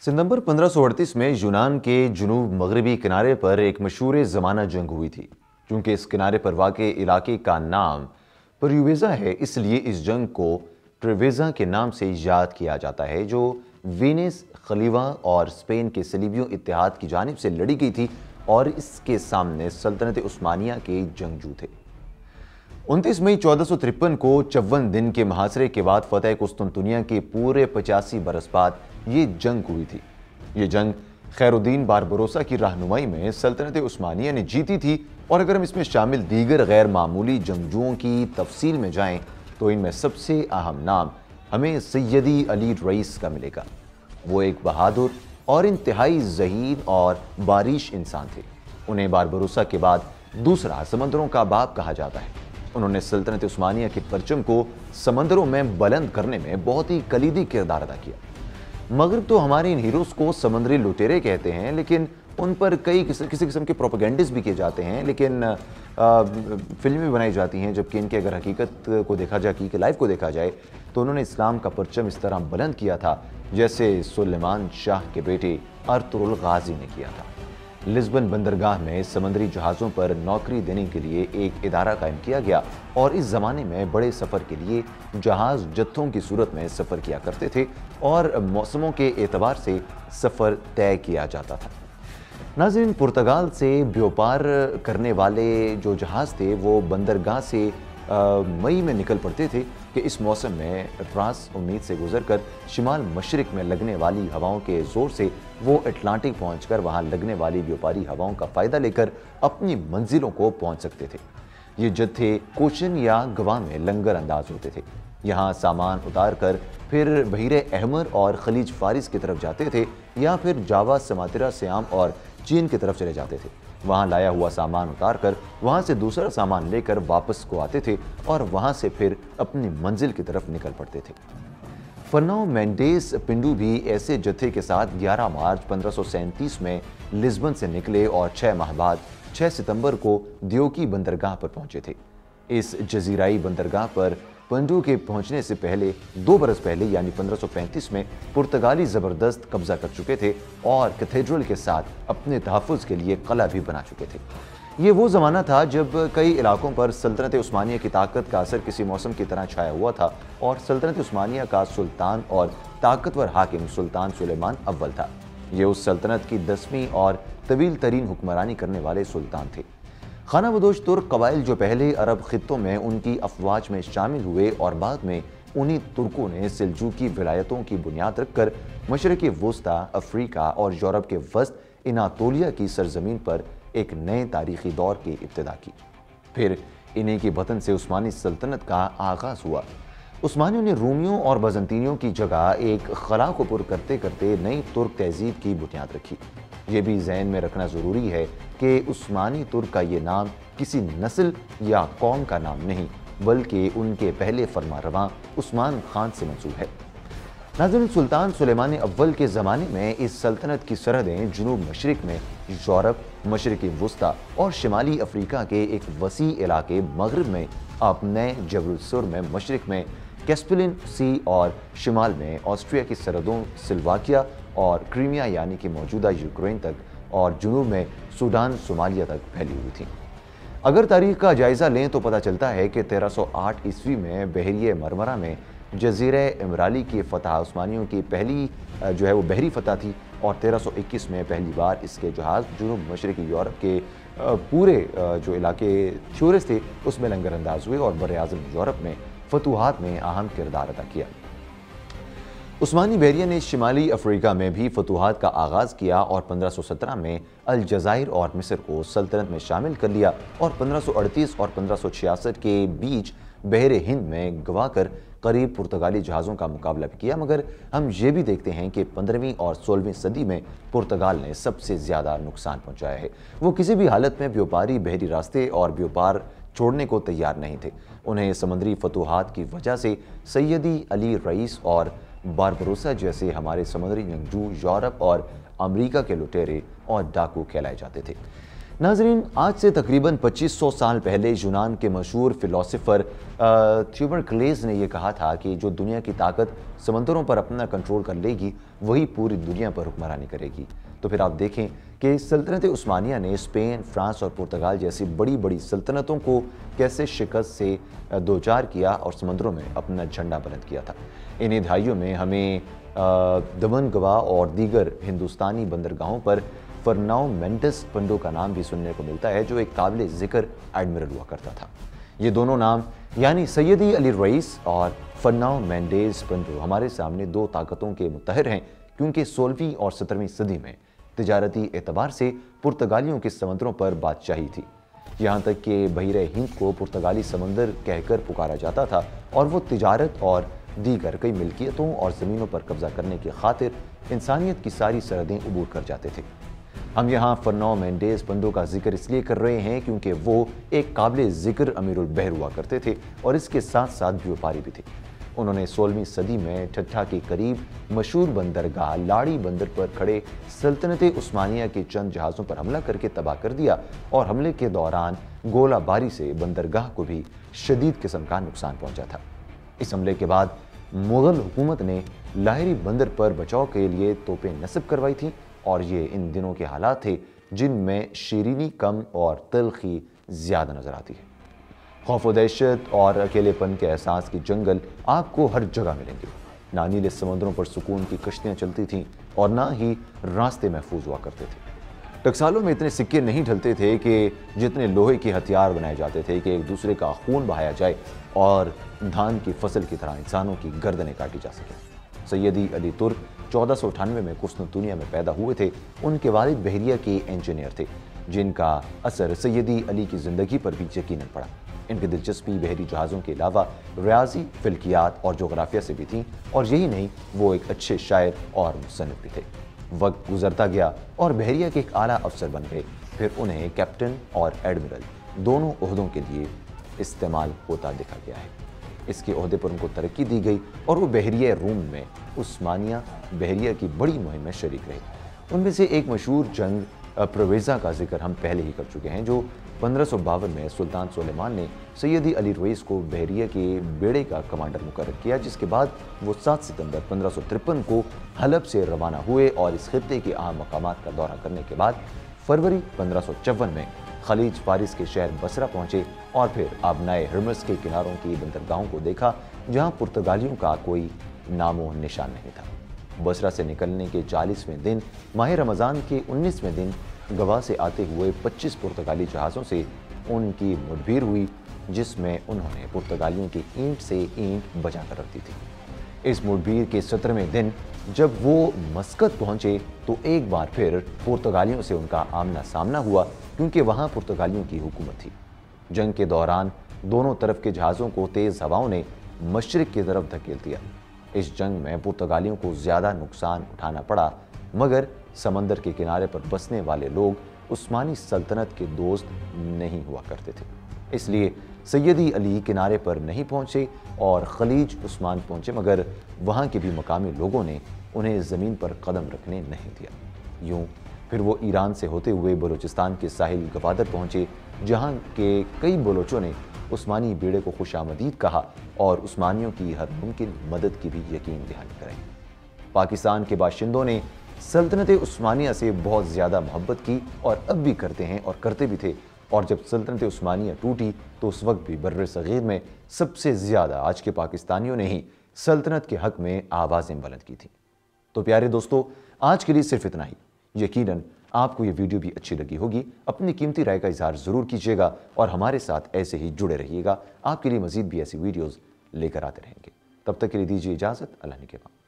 सितंबर 1538 में यूनान के जुनूब मगरबी किनारे पर एक मशहूर ज़माना जंग हुई थी। चूंकि इस किनारे पर वाक़े इलाके का नाम परयुवेज़ा है, इसलिए इस जंग को ट्रेवेज़ा के नाम से याद किया जाता है, जो वेनिस, खलीवा और स्पेन के सलीबियों इत्तेहाद की जानिब से लड़ी गई थी और इसके सामने सल्तनत उस्मानिया के जंगजू थे। 29 मई 1453 को 54 दिन के मुहासरे के बाद फतेह कुस्तुनतुनिया के पूरे 85 बरस बाद ये जंग हुई थी। ये जंग खैरुद्दीन बारबरोसा की रहनुमाई में सल्तनत उस्मानिया ने जीती थी, और अगर हम इसमें शामिल दीगर गैर मामूली जंगजुओं की तफसील में जाएं तो इनमें सबसे अहम नाम हमें सैयदी अली रईस का मिलेगा। वो एक बहादुर और इंतहाई ज़हीन और बारिश इंसान थे। उन्हें बारबरोसा के बाद दूसरा समंदरों का बाप कहा जाता है। उन्होंने सल्तनत उस्मानिया के परचम को समंदरों में बुलंद करने में बहुत ही कलीदी किरदार अदा किया। मगरब तो हमारे इन हीरोज़ को समुद्री लुटेरे कहते हैं, लेकिन उन पर कई किसी किस्म के प्रोपेगेंडिस भी किए जाते हैं, लेकिन फिल्में बनाई जाती हैं, जबकि इनके अगर हकीकत को देखा जाए, हकीकत लाइफ को देखा जाए, तो उन्होंने इस्लाम का परचम इस तरह बुलंद किया था जैसे सुलेमान शाह के बेटे अर्तुगरुल गाजी ने किया था। लिस्बन बंदरगाह में समुद्री जहाज़ों पर नौकरी देने के लिए एक इदारा कायम किया गया, और इस ज़माने में बड़े सफ़र के लिए जहाज़ जत्थों की सूरत में सफ़र किया करते थे और मौसमों के एतबार से सफ़र तय किया जाता था। नाज़रीन, पुर्तगाल से व्यापार करने वाले जो जहाज़ थे वो बंदरगाह से मई में निकल पड़ते थे कि इस मौसम में रास उम्मीद से गुजरकर शिमाल मशरिक में लगने वाली हवाओं के ज़ोर से वो अटलांटिक पहुंचकर वहां लगने वाली व्यापारी हवाओं का फ़ायदा लेकर अपनी मंजिलों को पहुंच सकते थे। ये जत्थे कोशन या गवा में लंगर अंदाज होते थे। यहाँ सामान उतार कर फिर बहीरे अहमर और खलीज फारिस की तरफ जाते थे, या फिर जावा, समातिरा, सियाम और चीन की तरफ चले जाते थे। वहाँ लाया हुआ सामान उतार कर वहाँ से दूसरा सामान लेकर वापस को आते थे और वहाँ से फिर अपनी मंजिल की तरफ निकल पड़ते थे। फर्नाओ मेंडेस पिंडू भी ऐसे जत्थे के साथ 11 मार्च 1537 में लिस्बन से निकले और 6 माह बाद 6 सितंबर को दियोकी बंदरगाह पर पहुंचे थे। इस जजीराई बंदरगाह पर पिंडू के पहुंचने से पहले 2 बरस पहले यानी 1535 में पुर्तगाली ज़बरदस्त कब्जा कर चुके थे और कैथेड्रल के साथ अपने तहफ़्फ़ुज़ के लिए क़लआ भी बना चुके थे। ये वो ज़माना था जब कई इलाकों पर सल्तनत उस्मानिया की ताकत का असर किसी मौसम की तरह छाया हुआ था, और सल्तनत उस्मानिया का सुल्तान और ताकतवर हाकिम सुल्तान सुलेमान अव्वल था। ये उस सल्तनत की 10वीं और तवील तरीन हुक्मरानी करने वाले सुल्तान थे। खानाबदोश तुर्क कबाइल जो पहले अरब खित्तों में उनकी अफवाज में शामिल हुए और बाद में उन्हीं तुर्कों ने सिल्जूकी विलायतों की बुनियाद रखकर मशरक़ी वस्ता, अफ्रीका और यूरोप के वस्त अनातोलिया की सरजमीन पर एक नए तारीखी दौर की इब्तिदा की। फिर इन्हीं की वतन से उस्मानी सल्तनत का आगाज़ हुआ। उस्मानियों ने रूमियों और बजंतीनियों की जगह एक खला को पुर करते करते नई तुर्क तहजीब की बुनियाद रखी। ये भी ज़हन में रखना ज़रूरी है कि उस्मानी तुर्क का ये नाम किसी नस्ल या कौम का नाम नहीं, बल्कि उनके पहले फरमारवां उस्मान खान से मंसूब है। नाज़रीन, सुल्तान सुलेमान अव्वल के ज़माने में इस सल्तनत की सरहदें जुनूब मशरिक में यूरोप, मशरक़ी वस्ता और शिमाली अफ्रीका के एक वसी इलाके मगरब में, अपने जबलसुर में मशरिक में कैस्पियन सी और शिमाल में ऑस्ट्रिया की सरहदों सिल्वाकिया और क्रीमिया यानी कि मौजूदा यूक्रेन तक, और जुनूब में सूडान, सोमालिया तक फैली हुई थी। अगर तारीख का जायज़ा लें तो पता चलता है कि 1308 ईस्वी में बहरिए मरमरा में जज़ीरे इमराली की फ़तह उस्मानियों की पहली जो है वो बहरी फ़तह थी, और 1321 में पहली बार इसके जहाज़ जुनूब मशरक़ी यूरोप के पूरे जो इलाके थ्योरिस थे उसमें लंगर अंदाज हुए और बर-ए-आज़म यूरोप में फतूहात में अहम किरदार अदा किया। उस्मानी बहरिया ने शिमाली अफ्रीका में भी फतूहात का आगाज़ किया और 1517 में अलजायर और मिस्र को सल्तनत में शामिल कर लिया, और 1538 और 1566 के बीच बहरे हिंद में गवा कर करीब पुर्तगाली जहाज़ों का मुकाबला भी किया। मगर हम ये भी देखते हैं कि 15वीं और 16वीं सदी में पुर्तगाल ने सबसे ज़्यादा नुकसान पहुँचाया है। वो किसी भी हालत में व्यापारी बहरी रास्ते और व्यापार छोड़ने को तैयार नहीं थे। उन्हें समुद्री फतूहात की वजह से सैयदी अली रईस और बारबरोसा जैसे हमारे समुद्री जंगजू यूरोप और अमेरिका के लुटेरे और डाकू कहलाए जाते थे। नाजरीन, आज से तकरीबन 2500 साल पहले यूनान के मशहूर फिलोसोफर थ्यूबरक्लेस ने यह कहा था कि जो दुनिया की ताकत समंदरों पर अपना कंट्रोल कर लेगी वही पूरी दुनिया पर हुक्मरानी करेगी। तो फिर आप देखें कि सल्तनत उस्मानिया ने स्पेन, फ्रांस और पुर्तगाल जैसी बड़ी बड़ी सल्तनतों को कैसे शिकस्त से दो चार किया और समंदरों में अपना झंडा बुलंद किया था। इन्हीं दहाइयों में हमें दमनगवा और दीगर हिंदुस्तानी बंदरगाहों पर फर्नाओ मेंडिस पंडो का नाम भी सुनने को मिलता है, जो एक काबिल ज़िक्र एडमिरल हुआ करता था। ये दोनों नाम यानी सैयदी अली रईस और फर्नाओ मेंडिस पंडो हमारे सामने दो ताकतों के मुत्तहिर हैं, क्योंकि 16वीं और 17वीं सदी में तिजारती एतबार से पुर्तगालियों के समंदरों पर बादशाही थी। यहाँ तक कि बहिरे हिंद को पुर्तगाली समंदर कहकर पुकारा जाता था और वो तिजारत और दीगर कई मिल्कियतों और ज़मीनों पर कब्जा करने की खातिर इंसानियत की सारी सरहदें अबूर कर जाते थे। हम यहाँ फर्नाओ मेंडिस पंडो का जिक्र इसलिए कर रहे हैं क्योंकि वो एक काबिल ज़िक्र अमीरुल बहर हुआ करते थे और इसके साथ साथ व्यापारी भी थे। उन्होंने 16वीं सदी में ठट्ठा के करीब मशहूर बंदरगाह लाड़ी बंदर पर खड़े सल्तनत उस्मानिया के चंद जहाज़ों पर हमला करके तबाह कर दिया और हमले के दौरान गोलाबारी से बंदरगाह को भी शदीद किस्म का नुकसान पहुंचा था। इस हमले के बाद मुग़ल हुकूमत ने लाहौरी बंदर पर बचाव के लिए तोपें नस्ब करवाई थी और ये इन दिनों के हालात थे जिनमें शीरीनी कम और तलखी ज़्यादा नज़र आती है। खौफ व दहशत और अकेलेपन के एहसास की जंगल आपको हर जगह मिलेंगे। ना नीले समंदरों पर सुकून की कश्तियाँ चलती थीं और ना ही रास्ते महफूज हुआ करते थे। टकसालों में इतने सिक्के नहीं ढलते थे कि जितने लोहे के हथियार बनाए जाते थे कि एक दूसरे का खून बहाया जाए और धान की फसल की तरह इंसानों की गर्दनें काटी जा सकें। सैयदी अली तुर्क 1498 में कुस्तुनतुनिया में पैदा हुए थे। उनके वालिद बहरिया के इंजीनियर थे, जिनका असर सैयदी अली की ज़िंदगी पर भी यकीनन पड़ा। इनकी दिलचस्पी बहरी जहाज़ों के अलावा रियाजी, फिल्कियात और जोग्राफिया से भी थी और यही नहीं, वो एक अच्छे शायर और मुसन्निफ भी थे। वक्त गुजरता गया और बहरिया के एक आला अफसर बन गए। फिर उन्हें कैप्टन और एडमिरल दोनों ओहदों के लिए इस्तेमाल होता देखा गया है। इसके ओहदे पर उनको तरक्की दी गई और वो बहरिया रूम में उस्मानिया बहरिया की बड़ी मुहिम में शरीक रहे। उनमें से एक मशहूर जंग प्रवेज़ा का जिक्र हम पहले ही कर चुके हैं, जो 1552 में सुल्तान सुलेमान ने सैयदी अली रईस को बहरिया के बेड़े का कमांडर मुकर्रर किया, जिसके बाद वो 7 सितंबर 1553 को हलब से रवाना हुए और इस खित्ते के अहम मकामात का दौरा करने के बाद फरवरी 1554 में खलीज फारिस के शहर बसरा पहुंचे और फिर आबनाए हर्मस के किनारों की बंदरगाहों को देखा, जहां पुर्तगालियों का कोई नामो निशान नहीं था। बसरा से निकलने के 40वें दिन माह रमज़ान के 19वें दिन गवा से आते हुए 25 पुर्तगाली जहाज़ों से उनकी मुठभेड़ हुई, जिसमें उन्होंने पुर्तगालियों की ईंट से ईंट बचा कर रख दी थी। इस मुठभेड़ के 17वें दिन जब वो मस्कत पहुंचे तो एक बार फिर पुर्तगालियों से उनका आमना सामना हुआ, क्योंकि वहां पुर्तगालियों की हुकूमत थी। जंग के दौरान दोनों तरफ के जहाज़ों को तेज़ हवाओं ने मशरिक की तरफ धकेल दिया। इस जंग में पुर्तगालियों को ज़्यादा नुकसान उठाना पड़ा, मगर समंदर के किनारे पर बसने वाले लोग उस्मानी सल्तनत के दोस्त नहीं हुआ करते थे। इसलिए सैयदी अली किनारे पर नहीं पहुंचे और खलीज उस्मान पहुंचे, मगर वहां के भी मकामी लोगों ने उन्हें ज़मीन पर कदम रखने नहीं दिया। यूं फिर वो ईरान से होते हुए बलूचिस्तान के साहिल गवादर पहुंचे, जहां के कई बलोचों ने उस्मानी बेड़े को खुशामदीद कहा और उस्मानियों की हर मुमकिन मदद की भी यकीन दहानी कराई। पाकिस्तान के बाशिंदों ने सल्तनत उस्मानिया से बहुत ज़्यादा मोहब्बत की और अब भी करते हैं और करते भी थे, और जब सल्तनत उस्मानिया टूटी तो उस वक्त भी बर्र सगीर में सबसे ज़्यादा आज के पाकिस्तानियों ने ही सल्तनत के हक़ में आवाज़ें बुलंद की थी। तो प्यारे दोस्तों, आज के लिए सिर्फ इतना ही। यकीनन आपको ये वीडियो भी अच्छी लगी होगी। अपनी कीमती राय का इज़हार ज़रूर कीजिएगा और हमारे साथ ऐसे ही जुड़े रहिएगा। आपके लिए मज़ीद भी ऐसी वीडियोज़ लेकर आते रहेंगे। तब तक के लिए दीजिए इजाज़त। अल्लाह ने के बाद।